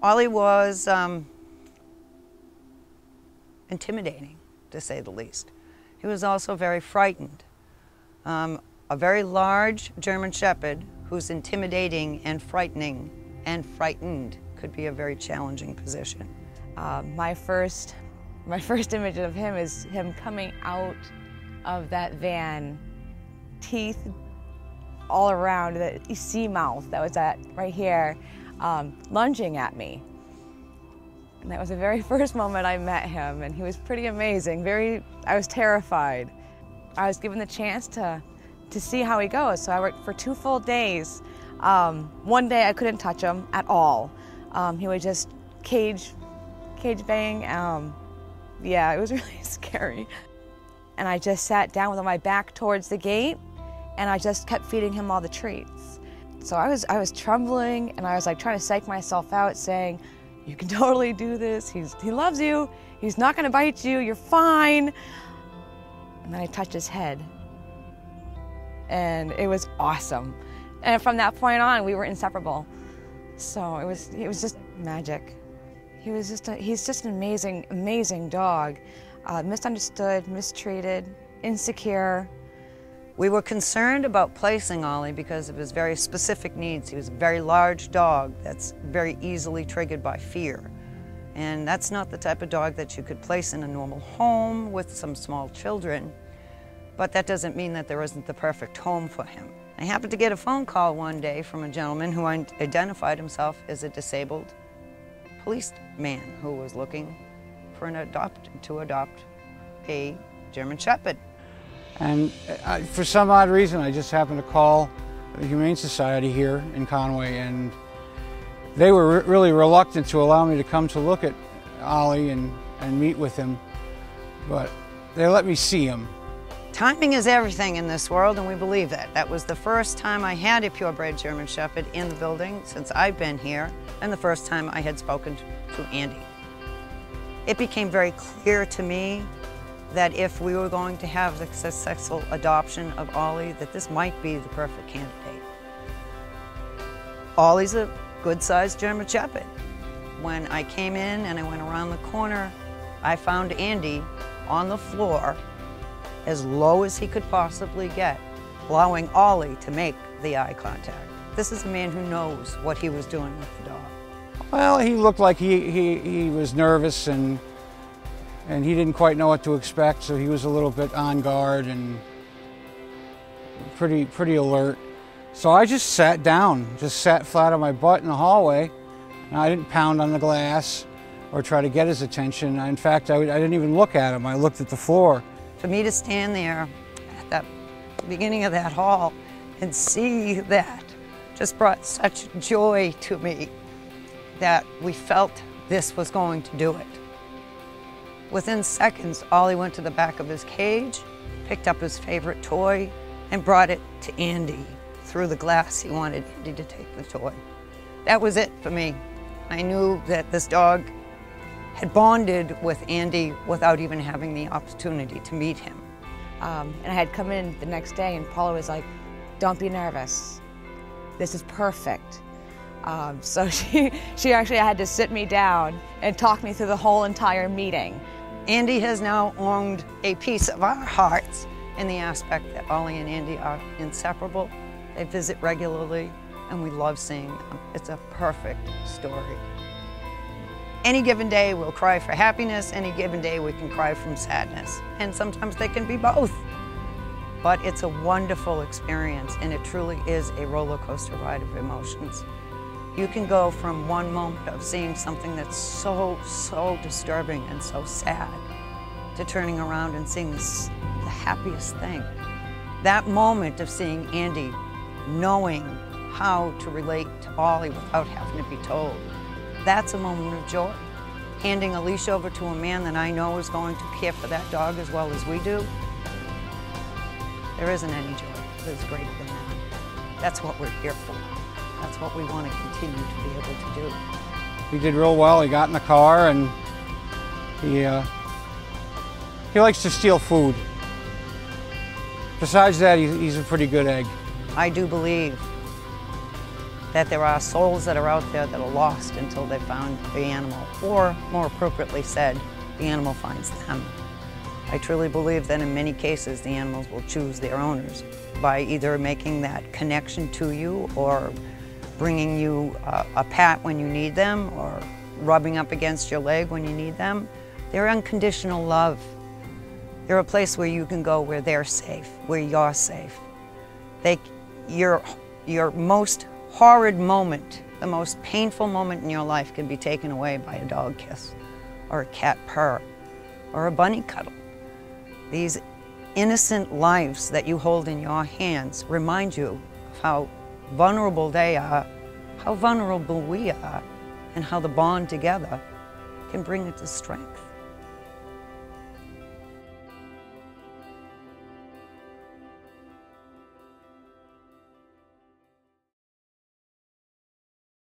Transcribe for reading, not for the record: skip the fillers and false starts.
Ollie was intimidating, to say the least. He was also very frightened. A very large German Shepherd who's intimidating and frightening and frightened could be a very challenging position. My first image of him is him coming out of that van, teeth all around, the sea mouth that was right here, lunging at me. And that was the very first moment I met him, and he was pretty amazing. I was terrified. I was given the chance to see how he goes, so I worked for 2 full days. One day I couldn't touch him at all. He would just cage bang. Yeah, it was really scary. And I just sat down with my back towards the gate, and I just kept feeding him all the treats. So I was trembling, and I was like trying to psych myself out, saying, "You can totally do this. He loves you. He's not going to bite you. You're fine." And then I touched his head, and it was awesome. And from that point on, we were inseparable. So it was just magic. He's just an amazing dog. Misunderstood, mistreated, insecure. We were concerned about placing Ollie because of his very specific needs. He was a very large dog that's very easily triggered by fear. And that's not the type of dog that you could place in a normal home with some small children. But that doesn't mean that there isn't the perfect home for him. I happened to get a phone call one day from a gentleman who identified himself as a disabled policeman who was looking for to adopt a German Shepherd. And for some odd reason, I just happened to call the Humane Society here in Conway, and they were really reluctant to allow me to come to look at Ollie and meet with him, but they let me see him. Timing is everything in this world, and we believe that. That was the first time I had a purebred German Shepherd in the building since I've been here, and the first time I had spoken to Andy. It became very clear to me that if we were going to have the successful adoption of Ollie, that this might be the perfect candidate. Ollie's a good-sized German Shepherd. When I came in and I went around the corner, I found Andy on the floor, as low as he could possibly get, allowing Ollie to make the eye contact. This is a man who knows what he was doing with the dog. Well, he looked like he was nervous, and he didn't quite know what to expect, so he was a little bit on guard and pretty alert. So I just sat down, just sat flat on my butt in the hallway, and I didn't pound on the glass or try to get his attention. In fact, I didn't even look at him. I looked at the floor. For me to stand there at the beginning of that hall and see that just brought such joy to me that we felt this was going to do it. Within seconds, Ollie went to the back of his cage, picked up his favorite toy, and brought it to Andy. Through the glass, he wanted Andy to take the toy. That was it for me. I knew that this dog had bonded with Andy without even having the opportunity to meet him. And I had come in the next day, and Paula was like, "Don't be nervous. This is perfect." So she actually had to sit me down and talk me through the whole entire meeting. Andy has now owned a piece of our hearts in the aspect that Ollie and Andy are inseparable. They visit regularly, and we love seeing them. It's a perfect story. Any given day we'll cry for happiness, any given day we can cry from sadness, and sometimes they can be both. But it's a wonderful experience, and it truly is a roller coaster ride of emotions. You can go from one moment of seeing something that's so disturbing and so sad to turning around and seeing the happiest thing. That moment of seeing Andy knowing how to relate to Ollie without having to be told, that's a moment of joy. Handing a leash over to a man that I know is going to care for that dog as well as we do, there isn't any joy that's greater than that. That's what we're here for. That's what we want to continue to be able to do. He did real well. He got in the car, and he likes to steal food. Besides that, he's a pretty good egg. I do believe that there are souls that are out there that are lost until they found the animal, or more appropriately said, the animal finds them. I truly believe that in many cases the animals will choose their owners by either making that connection to you or bringing you a pat when you need them or rubbing up against your leg when you need them. They're unconditional love. They're a place where you can go where they're safe, where you're safe. Your most horrid moment, the most painful moment in your life can be taken away by a dog kiss or a cat purr or a bunny cuddle. These innocent lives that you hold in your hands remind you of how vulnerable they are, how vulnerable we are, and how the bond together can bring it to strength.